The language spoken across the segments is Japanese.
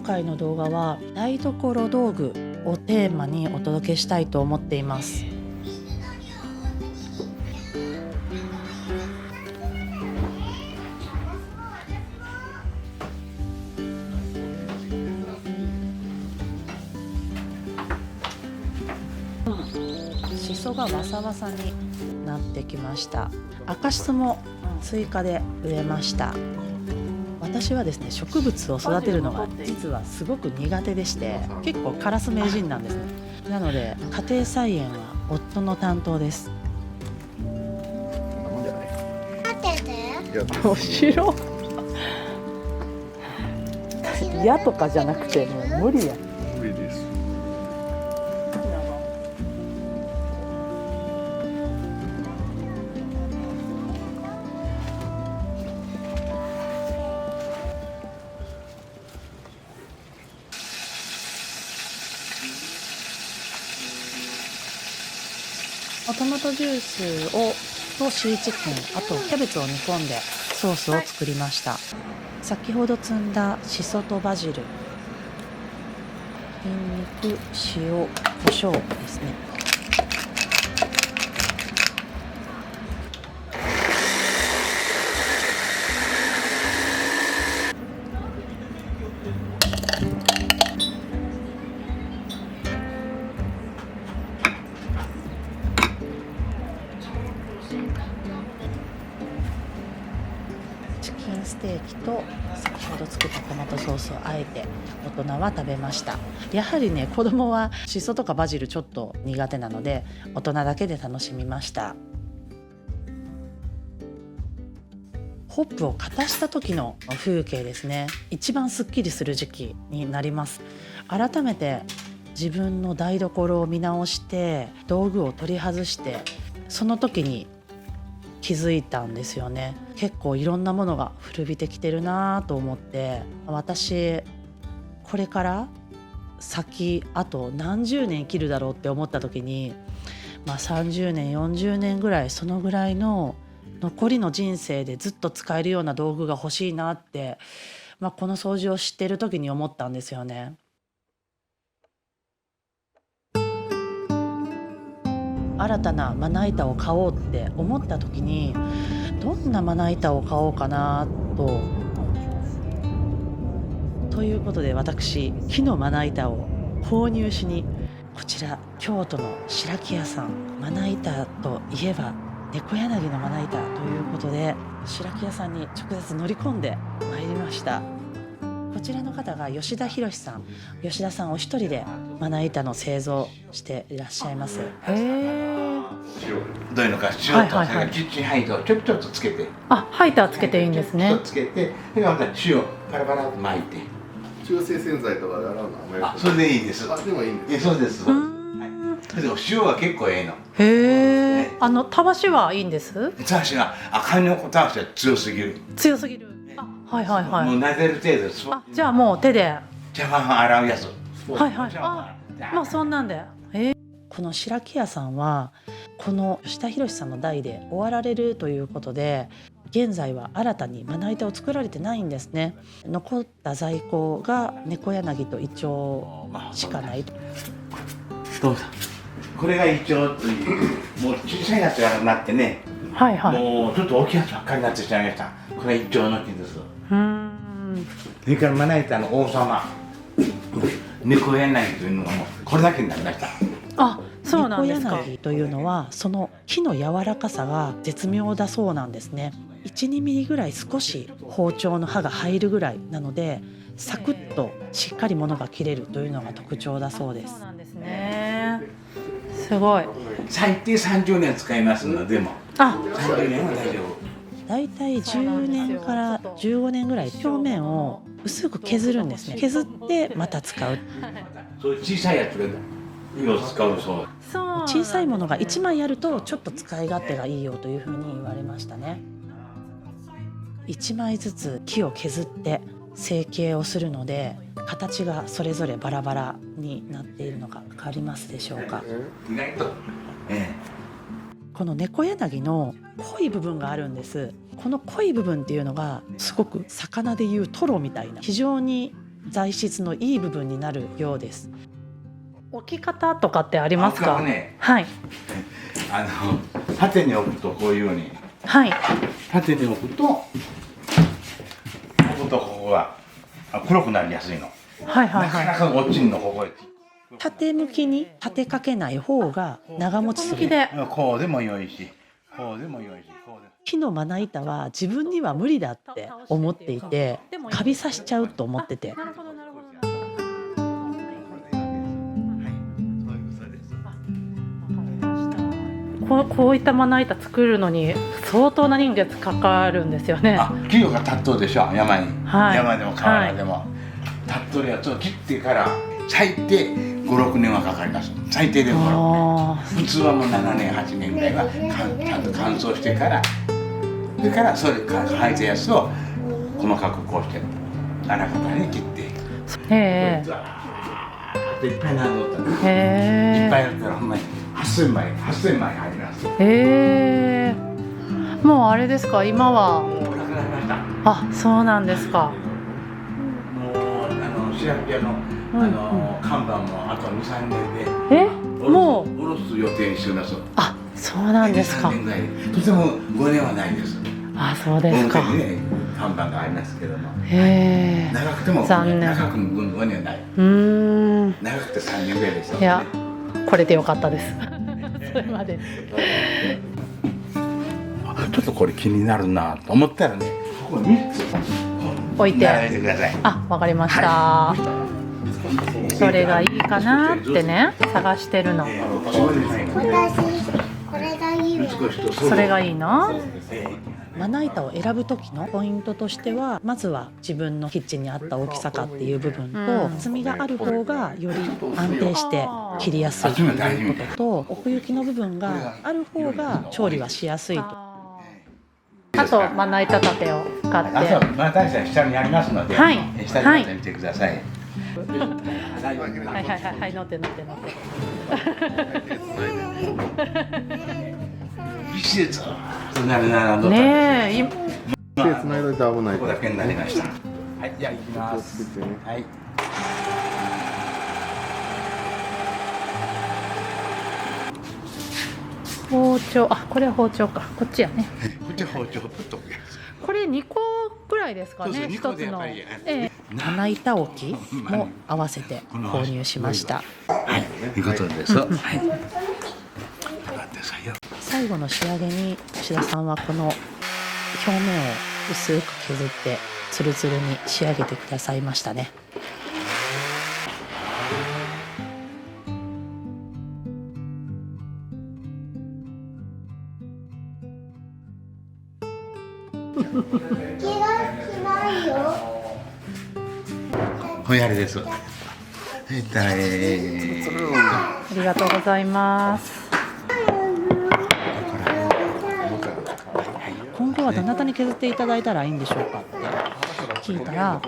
回の動画は台所道具をテーマにお届けしたいと思っています。しそがわさわさになってきました。赤しそも追加で植えました。私はですね、植物を育てるのが実はすごく苦手でして、結構カラス名人なんですね。なので家庭菜園は夫の担当です。お城嫌とかじゃなくてもう無理や。無理です。トマトジュースとシーチキン、あとキャベツを煮込んでソースを作りました。先ほど摘んだシソとバジル、ニンニク、塩、胡椒ですね。チキンステーキと先ほど作ったトマトソースをあえて大人は食べました。やはりね、子供はシソとかバジルちょっと苦手なので大人だけで楽しみました。ホップをかたした時の風景ですね。一番すっきりする時期になります。改めて自分の台所を見直して道具を取り外して、その時に気づいたんですよね。結構いろんなものが古びてきてるなと思って、私これから先あと何十年生きるだろうって思った時に、30年40年ぐらい、そのぐらいの残りの人生でずっと使えるような道具が欲しいなって、この掃除をしてる時に思ったんですよね。新たなまな板を買おうって思った時に、どんなまな板を買おうかなということで、私木のまな板を購入しに、こちら京都の白木屋さん、まな板といえば猫柳のまな板ということで、白木屋さんに直接乗り込んでまいりました。こちらの方が吉田博さん。吉田さんお一人でまな板の製造していらっしゃいます。どういうのか、塩とそれからキッチンハイターをちょっとつけて、ハイターつけていいんですね。ちょっとつけて、それからまた塩パラパラと巻いて、中性洗剤とかで洗うのはそれでいいです。でもいいんです。そうです。でも塩は結構ええの。へえ。たわしはいいんです？たわしが赤のたわしは強すぎる。強すぎる。はいはいはい。もう撫でる程度です。じゃあもう手で。茶碗洗うやつ。はいはい。もうそんなんで。この白木屋さんはこの吉田博さんの代で終わられるということで、現在は新たにまな板を作られてないんですね。残った在庫が猫柳とイチョウしかないと。どうぞ。これがイチョウという、もう小さいやつがなってね、はいはい。もうちょっと大きいやつばっかりになってしまいました。これはイチョウの木です。それからまな板の王様、猫柳というのがもうこれだけになりました。そうなんですか。猫柳というのはその木の柔らかさが絶妙だそうなんですね。1、2ミリぐらい少し包丁の刃が入るぐらいなので、サクッとしっかり物が切れるというのが特徴だそうです。そうなんですね。すごい。最低30年使いますので、も30年は大丈夫。だいたい10年から15年ぐらい表面を薄く削るんですね。削ってまた使う。そういう小さいやつが色を使うそう。小さいものが1枚あるとちょっと使い勝手がいいよというふうに言われましたね。1枚ずつ木を削って成形をするので、形がそれぞれバラバラになっているのが分かりますでしょうか。意外と、この猫柳の濃い部分があるんです。この濃い部分っていうのがすごく魚でいうトロみたいな、非常に材質のいい部分になるようです。置き方とかってありますか？ね、はい。縦に置くとこういうように、はい。縦に置くとこことここが黒くなりやすいの。はいはいなかなはか落ちんのここへ。い。縦向きに立てかけない方が長持ちする。こうでも良いし、こうでも良いし、こうでも。木のまな板は自分には無理だって思っていて、カビさしちゃうと思ってて。こういったまな板作るのに相当な年月かかるんですよね。木が立っとるでしょ、山に、はい、山でも河原でも、立っとるやつを切ってから最低5、6年はかかります。最低でも5、6年。普通はもう7年8年ぐらいはちゃんと乾燥してから、それからそれ履いたやつを細かくこうして穴形に切って、へいっぱいなるのったら、え、いっぱいなったらほんまに8000枚入ります。へえ、もうあれですか、今は。もうなくなりました。あ、そうなんですか。もうシラピアの看板もあと2、3年でもう下ろす予定にしてます。あ、そうなんですか。3年ぐらいで、とても5年はないです。あ、そうですか。表にね、看板がありますけども、へえ、長くても残念。長く5年はない。長くて3年ぐらいですよ。いや、これでよかったです。それまで。ちょっとこれ気になるなと思ったらね、ここ3つ置いて。並べてください。あ、わかりました。それがいいかなってね、探してるの。これがいいわ。それがいいの？まな板を選ぶ時のポイントとしては、まずは自分のキッチンに合った大きさかっていう部分と、厚みがある方がより安定して切りやすいということと、奥行きの部分がある方が調理はしやすいと。あとまな板立てを買って、あとまな板下にありますので、はい、下に持ってみてください。はいはいはいはい、乗って乗って乗って。ビシッとなるならねえ、手つないだいて危ないここだけになりました。はい、じゃあ行きま気をす。つけてね。はい。包丁、あ、これは包丁か、こっちやね。こっち包丁ぶっとくやつ。これ2個ぐらいですかね、一つの。まな板置きも合わせて購入しました。はい、いうことです。はい。最後の仕上げに吉田さんはこの表面を薄く削ってツルツルに仕上げてくださいましたね。気がしないよ。ほやりです。ありがとうございます。今後はどなたに削っていただいたらいいんでしょうかって聞いたら、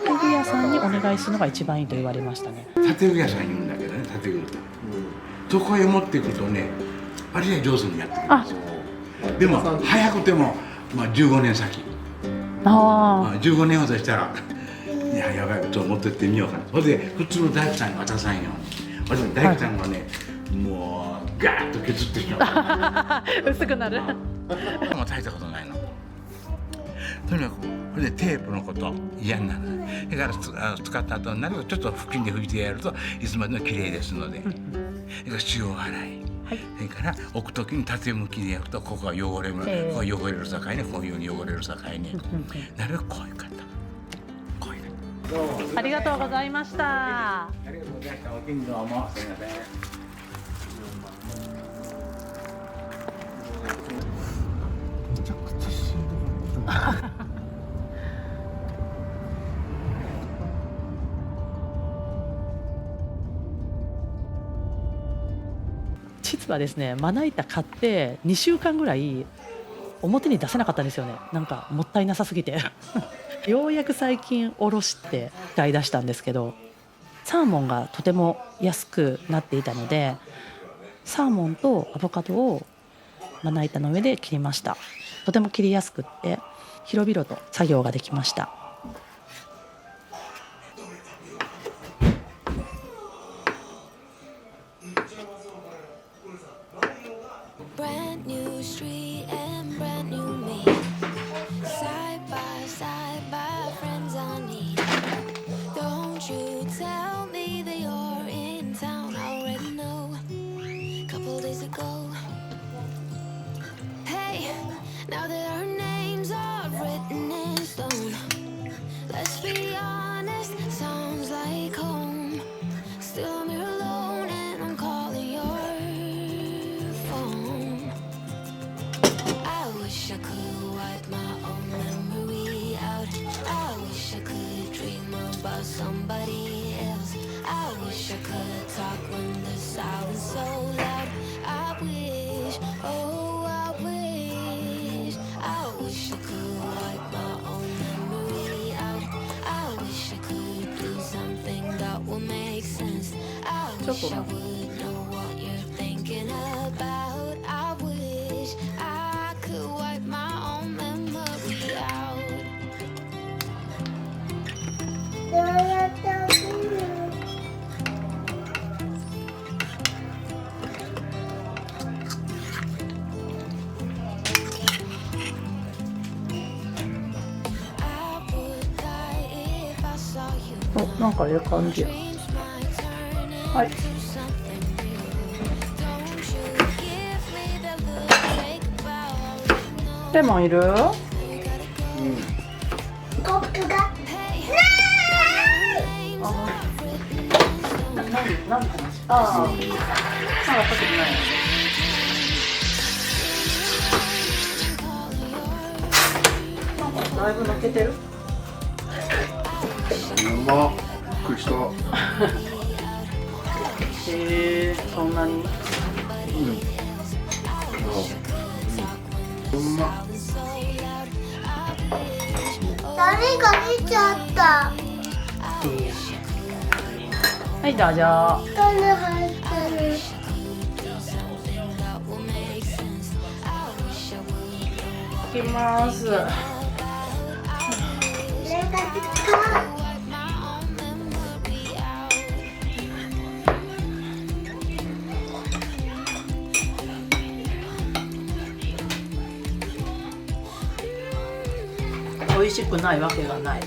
建具屋さんにお願いするのが一番いいと言われましたね。建具屋さん言うんだけどね、建具。そこへ持っていくとね、あれは上手にやってくれるんですよ。でも早くてもまあ15年先。15年ほどしたら、いややばい、ちょっと持ってってみようかな。それで普通の大工さんに渡さんように。大工さんがね、もうガーッと削ってしまう。薄くなる。もう大したことないの。とにかくこれでテープのこと嫌になる。だから使った後になるとちょっと布巾で拭いてやるといつまでも綺麗ですので。それから塩洗い。それから置くときに縦向きでやるとここが汚れる、こう汚れる境にこういうふうに汚れる境になるべくこういう方。こういう方。ありがとうございました。ありがとうございました。お気にどうもすみません。めちゃくちゃしんどかった。実はですね、まな板買って2週間ぐらい表に出せなかったんですよね。なんかもったいなさすぎてようやく最近おろして使い出したんですけど、サーモンがとても安くなっていたので、サーモンとアボカドをまな板の上で切りました。とても切りやすくって広々と作業ができました。ちょっとな。お、なんかええ感じや。はい。レモンいる？コップが何の話？ああ、なんか特にない。なんかだいぶ抜けてる？うまっ。びっくりした。へえ、そんなに。うまっ。誰が出ちゃった。はい、どうぞ。種入ってる。いきます。これが出た。美味しくないわけがない。